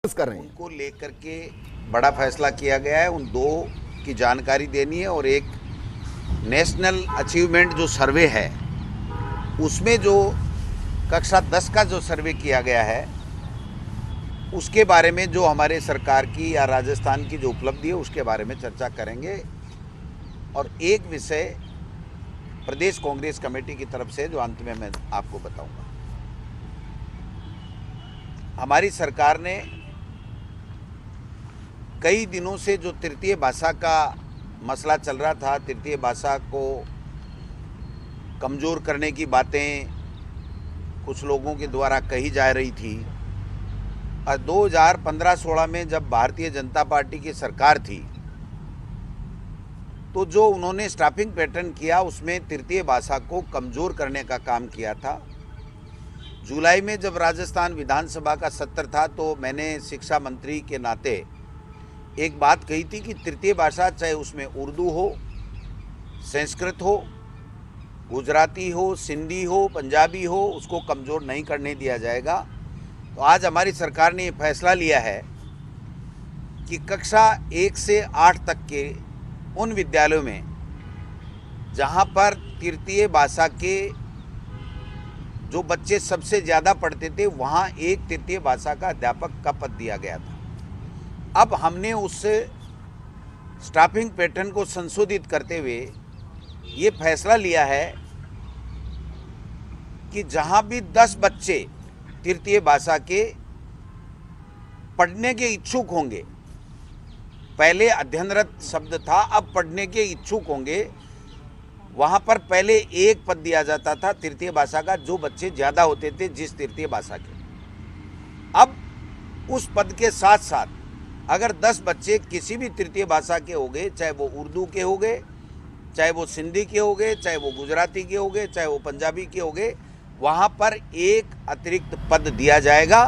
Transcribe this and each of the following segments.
कर रहे हैं उनको लेकर के बड़ा फैसला किया गया है। उन दो की जानकारी देनी है और एक नेशनल अचीवमेंट जो सर्वे है उसमें जो कक्षा 10 का जो सर्वे किया गया है उसके बारे में जो हमारे सरकार की या राजस्थान की जो उपलब्धि है उसके बारे में चर्चा करेंगे। और एक विषय प्रदेश कांग्रेस कमेटी की तरफ से जो अंत में मैं आपको बताऊंगा। हमारी सरकार ने कई दिनों से जो तृतीय भाषा का मसला चल रहा था, तृतीय भाषा को कमज़ोर करने की बातें कुछ लोगों के द्वारा कही जा रही थी। और 2015-16 में जब भारतीय जनता पार्टी की सरकार थी तो जो उन्होंने स्टाफिंग पैटर्न किया उसमें तृतीय भाषा को कमज़ोर करने का काम किया था। जुलाई में जब राजस्थान विधानसभा का सत्र था तो मैंने शिक्षा मंत्री के नाते एक बात कही थी कि तृतीय भाषा चाहे उसमें उर्दू हो, संस्कृत हो, गुजराती हो, सिंधी हो, पंजाबी हो, उसको कमज़ोर नहीं करने दिया जाएगा। तो आज हमारी सरकार ने ये फैसला लिया है कि कक्षा 1 से 8 तक के उन विद्यालयों में जहाँ पर तृतीय भाषा के जो बच्चे सबसे ज़्यादा पढ़ते थे वहाँ एक तृतीय भाषा का अध्यापक का पद दिया गया था। अब हमने उस स्टाफिंग पैटर्न को संशोधित करते हुए ये फैसला लिया है कि जहाँ भी 10 बच्चे तृतीय भाषा के पढ़ने के इच्छुक होंगे, पहले अध्ययनरत शब्द था, अब पढ़ने के इच्छुक होंगे, वहाँ पर पहले एक पद दिया जाता था तृतीय भाषा का जो बच्चे ज़्यादा होते थे जिस तृतीय भाषा के। अब उस पद के साथ साथ अगर 10 बच्चे किसी भी तृतीय भाषा के हो गए, चाहे वो उर्दू के हो गए, चाहे वो सिंधी के हो गए, चाहे वो गुजराती के हो गए, चाहे वो पंजाबी के हो गए, वहाँ पर एक अतिरिक्त पद दिया जाएगा।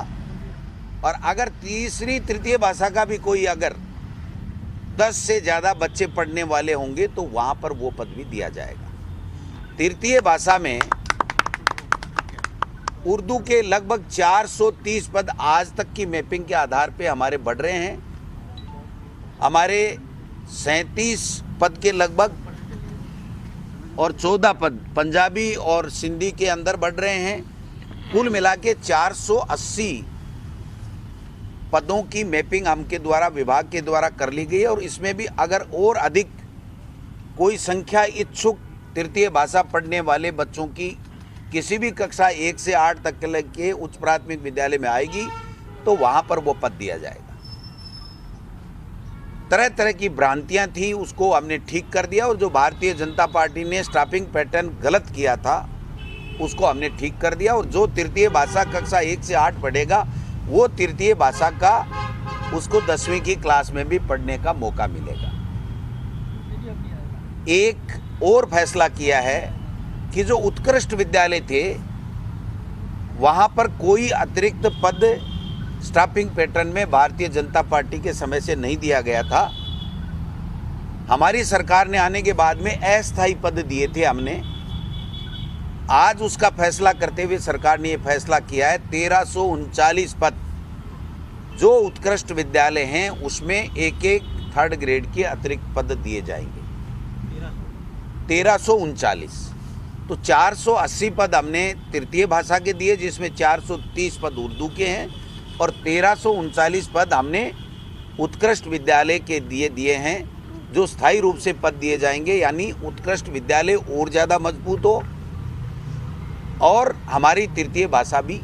और अगर तीसरी तृतीय भाषा का भी कोई अगर 10 से ज़्यादा बच्चे पढ़ने वाले होंगे तो वहाँ पर वो पद भी दिया जाएगा। तृतीय भाषा में उर्दू के लगभग 430 पद आज तक की मैपिंग के आधार पे हमारे बढ़ रहे हैं। हमारे 37 पद के लगभग और 14 पद पंजाबी और सिंधी के अंदर बढ़ रहे हैं। कुल मिला के 480 पदों की मैपिंग हमके द्वारा विभाग के द्वारा कर ली गई है। और इसमें भी अगर और अधिक कोई संख्या इच्छुक तृतीय भाषा पढ़ने वाले बच्चों की किसी भी कक्षा 1 से 8 तक के उच्च प्राथमिक विद्यालय में आएगी तो वहाँ पर वो पद दिया जाएगा। तरह तरह की भ्रांतियाँ थी उसको हमने ठीक कर दिया और जो भारतीय जनता पार्टी ने स्टाफिंग पैटर्न गलत किया था उसको हमने ठीक कर दिया। और जो तृतीय भाषा कक्षा 1 से 8 पढ़ेगा वो तृतीय भाषा का उसको 10वीं की क्लास में भी पढ़ने का मौका मिलेगा। एक और फैसला किया है कि जो उत्कृष्ट विद्यालय थे वहाँ पर कोई अतिरिक्त पद स्टाफिंग पैटर्न में भारतीय जनता पार्टी के समय से नहीं दिया गया था। हमारी सरकार ने आने के बाद में अस्थायी पद दिए थे हमने। आज उसका फैसला करते हुए सरकार ने ये फैसला किया है 1339 पद जो उत्कृष्ट विद्यालय हैं उसमें एक एक 3rd ग्रेड के अतिरिक्त पद दिए जाएंगे। 1339 तो 480 पद हमने तृतीय भाषा के दिए जिसमें 430 पद उर्दू के हैं और 1339 पद हमने उत्कृष्ट विद्यालय के दिए हैं जो स्थायी रूप से पद दिए जाएंगे। यानी उत्कृष्ट विद्यालय और ज़्यादा मजबूत हो और हमारी तृतीय भाषा भी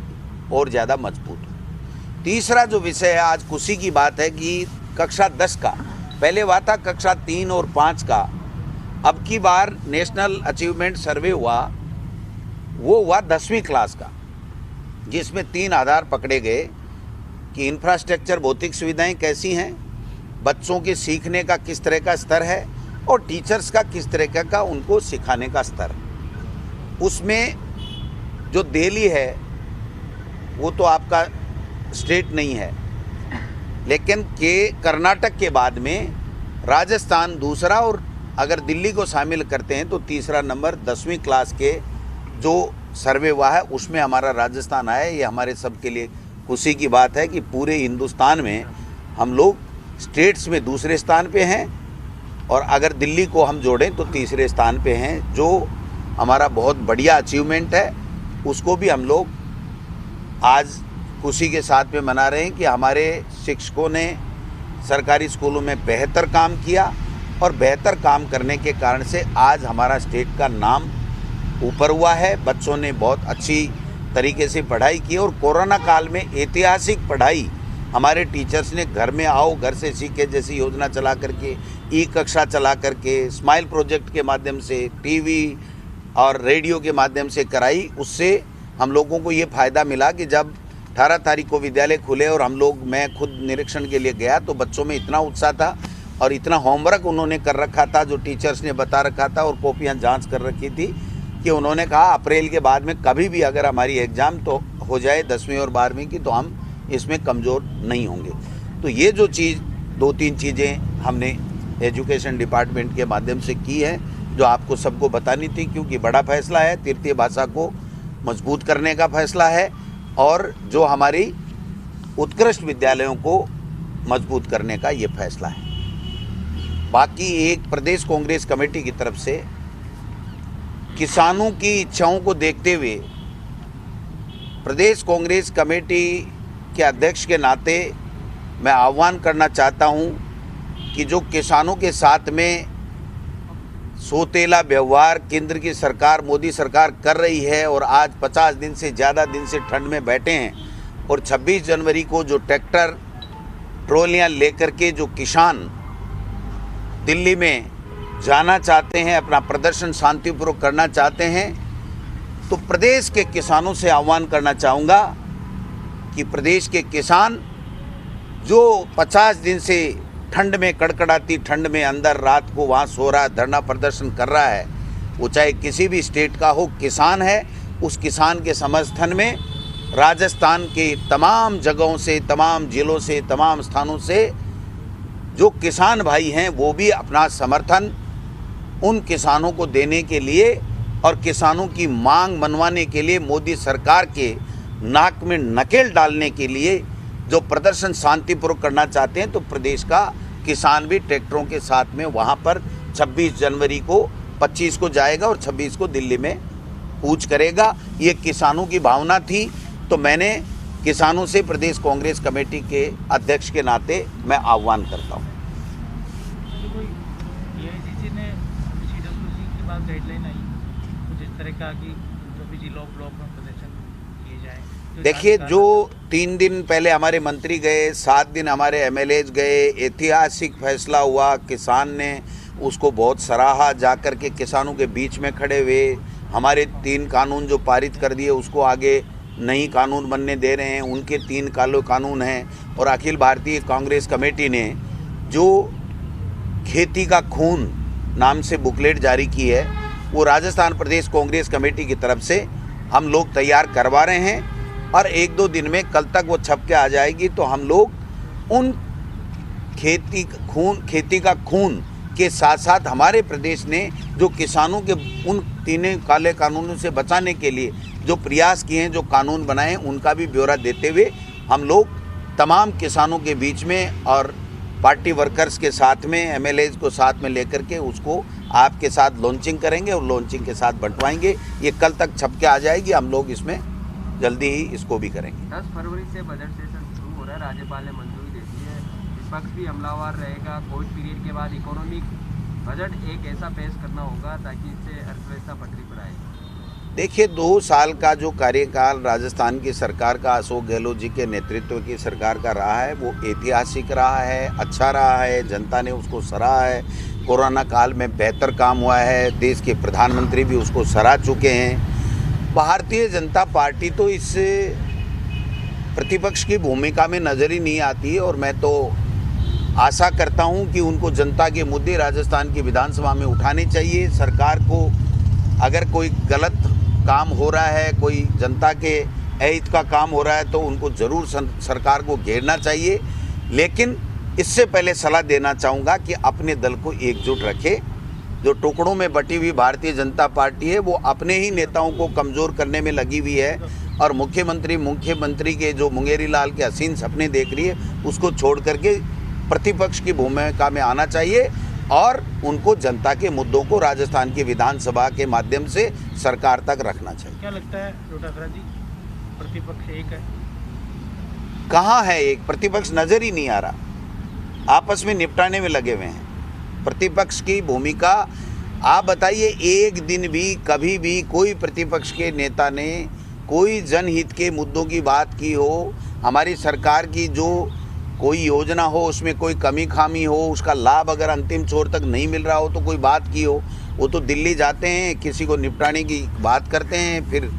और ज़्यादा मजबूत हो। तीसरा जो विषय है आज खुशी की बात है कि कक्षा 10 का पहले हुआ था कक्षा 3 और 5 का, अब की बार नेशनल अचीवमेंट सर्वे हुआ वो हुआ 10वीं क्लास का जिसमें 3 आधार पकड़े गए कि इंफ्रास्ट्रक्चर भौतिक सुविधाएं कैसी हैं, बच्चों के सीखने का किस तरह का स्तर है और टीचर्स का किस तरह का उनको सिखाने का स्तर। उसमें जो दिल्ली है वो तो आपका स्टेट नहीं है लेकिन कर्नाटक के बाद में राजस्थान दूसरा और अगर दिल्ली को शामिल करते हैं तो तीसरा नंबर 10वीं क्लास के जो सर्वे हुआ है उसमें हमारा राजस्थान आया। ये हमारे सब के लिए खुशी की बात है कि पूरे हिंदुस्तान में हम लोग स्टेट्स में दूसरे स्थान पे हैं और अगर दिल्ली को हम जोड़ें तो तीसरे स्थान पे हैं, जो हमारा बहुत बढ़िया अचीवमेंट है। उसको भी हम लोग आज खुशी के साथ में मना रहे हैं कि हमारे शिक्षकों ने सरकारी स्कूलों में बेहतर काम किया और बेहतर काम करने के कारण से आज हमारा स्टेट का नाम ऊपर हुआ है। बच्चों ने बहुत अच्छी तरीके से पढ़ाई की और कोरोना काल में ऐतिहासिक पढ़ाई हमारे टीचर्स ने घर में आओ घर से सीखे जैसी योजना चला करके, ई कक्षा चला करके, स्माइल प्रोजेक्ट के माध्यम से, टीवी और रेडियो के माध्यम से कराई। उससे हम लोगों को ये फ़ायदा मिला कि जब 18 तारीख को विद्यालय खुले और मैं खुद निरीक्षण के लिए गया तो बच्चों में इतना उत्साह था और इतना होमवर्क उन्होंने कर रखा था जो टीचर्स ने बता रखा था और कॉपियाँ जांच कर रखी थी कि उन्होंने कहा अप्रैल के बाद में कभी भी अगर हमारी एग्ज़ाम तो हो जाए 10वीं और 12वीं की तो हम इसमें कमज़ोर नहीं होंगे। तो ये जो चीज़ 2-3 चीज़ें हमने एजुकेशन डिपार्टमेंट के माध्यम से की है जो आपको सबको बतानी थी, क्योंकि बड़ा फैसला है, तृतीय भाषा को मजबूत करने का फैसला है और जो हमारी उत्कृष्ट विद्यालयों को मजबूत करने का ये फैसला है। बाकी एक प्रदेश कांग्रेस कमेटी की तरफ से किसानों की इच्छाओं को देखते हुए प्रदेश कांग्रेस कमेटी के अध्यक्ष के नाते मैं आह्वान करना चाहता हूं कि जो किसानों के साथ में सोतेला व्यवहार केंद्र की सरकार मोदी सरकार कर रही है और आज 50 दिन से ज़्यादा दिन से ठंड में बैठे हैं और 26 जनवरी को जो ट्रैक्टर ट्रॉलियां लेकर के जो किसान दिल्ली में जाना चाहते हैं, अपना प्रदर्शन शांतिपूर्वक करना चाहते हैं, तो प्रदेश के किसानों से आह्वान करना चाहूँगा कि प्रदेश के किसान जो 50 दिन से ठंड में कड़कड़ाती ठंड में अंदर रात को वहाँ सो रहा है, धरना प्रदर्शन कर रहा है, वो चाहे किसी भी स्टेट का हो, किसान है, उस किसान के समर्थन में राजस्थान के तमाम जगहों से, तमाम जिलों से, तमाम स्थानों से जो किसान भाई हैं वो भी अपना समर्थन उन किसानों को देने के लिए और किसानों की मांग मनवाने के लिए, मोदी सरकार के नाक में नकेल डालने के लिए जो प्रदर्शन शांतिपूर्वक करना चाहते हैं, तो प्रदेश का किसान भी ट्रैक्टरों के साथ में वहाँ पर 26 जनवरी को 25 को जाएगा और 26 को दिल्ली में कूच करेगा। ये किसानों की भावना थी, तो मैंने किसानों से प्रदेश कांग्रेस कमेटी के अध्यक्ष के नाते मैं आह्वान करता हूँ। गाइडलाइन आई कुछ इस तरह का कि जो भी जिला ब्लॉक में प्रदर्शन किए जाए। तो देखिए, जो 3 दिन पहले हमारे मंत्री गए, 7 दिन हमारे एमएलएज गए, ऐतिहासिक फैसला हुआ, किसान ने उसको बहुत सराहा, जाकर के किसानों के बीच में खड़े हुए, हमारे 3 कानून जो पारित कर दिए उसको आगे नई कानून बनने दे रहे हैं, उनके 3 काले कानून हैं। और अखिल भारतीय कांग्रेस कमेटी ने जो खेती का खून नाम से बुकलेट जारी की है, वो राजस्थान प्रदेश कांग्रेस कमेटी की तरफ से हम लोग तैयार करवा रहे हैं और 1-2 दिन में कल तक वो छप के आ जाएगी। तो हम लोग उन खेती का खून के साथ साथ हमारे प्रदेश ने जो किसानों के उन 3 काले कानूनों से बचाने के लिए जो प्रयास किए हैं, जो कानून बनाए, उनका भी ब्यौरा देते हुए हम लोग तमाम किसानों के बीच में और पार्टी वर्कर्स के साथ में, एमएलएज को साथ में लेकर के उसको आपके साथ लॉन्चिंग करेंगे और लॉन्चिंग के साथ बंटवाएंगे। ये कल तक छप के आ जाएगी, हम लोग इसमें जल्दी ही इसको भी करेंगे। 10 फरवरी से बजट सेशन शुरू हो रहा है, राज्यपाल ने मंजूरी दे दी है, विपक्ष भी हमलावर रहेगा। कोविड पीरियड के बाद इकोनॉमिक बजट एक ऐसा पेश करना होगा ताकि इससे अर्थव्यवस्था पटरी पर आए। देखिए, 2 साल का जो कार्यकाल राजस्थान की सरकार का, अशोक गहलोत जी के नेतृत्व की सरकार का रहा है, वो ऐतिहासिक रहा है, अच्छा रहा है, जनता ने उसको सराहा है। कोरोना काल में बेहतर काम हुआ है, देश के प्रधानमंत्री भी उसको सराह चुके हैं। भारतीय जनता पार्टी तो इस प्रतिपक्ष की भूमिका में नज़र ही नहीं आती है और मैं तो आशा करता हूं कि उनको जनता के मुद्दे राजस्थान की विधानसभा में उठाने चाहिए। सरकार को अगर कोई गलत काम हो रहा है, कोई जनता के अहित का काम हो रहा है, तो उनको ज़रूर सरकार को घेरना चाहिए। लेकिन इससे पहले सलाह देना चाहूँगा कि अपने दल को एकजुट रखे। जो टुकड़ों में बटी हुई भारतीय जनता पार्टी है वो अपने ही नेताओं को कमज़ोर करने में लगी हुई है। और मुख्यमंत्री के जो मुंगेरी लाल के हसीन सपने देख रही है उसको छोड़ करके प्रतिपक्ष की भूमिका में आना चाहिए और उनको जनता के मुद्दों को राजस्थान की विधानसभा के माध्यम से सरकार तक रखना चाहिए। क्या लगता है डोटासरा जी, प्रतिपक्ष एक है? कहाँ है एक प्रतिपक्ष? नजर ही नहीं आ रहा, आपस में निपटाने में लगे हुए हैं। प्रतिपक्ष की भूमिका आप बताइए, एक दिन भी कभी भी कोई प्रतिपक्ष के नेता ने कोई जनहित के मुद्दों की बात की हो, हमारी सरकार की जो कोई योजना हो उसमें कोई कमी खामी हो, उसका लाभ अगर अंतिम छोर तक नहीं मिल रहा हो तो कोई बात की हो? वो तो दिल्ली जाते हैं, किसी को निपटाने की बात करते हैं, फिर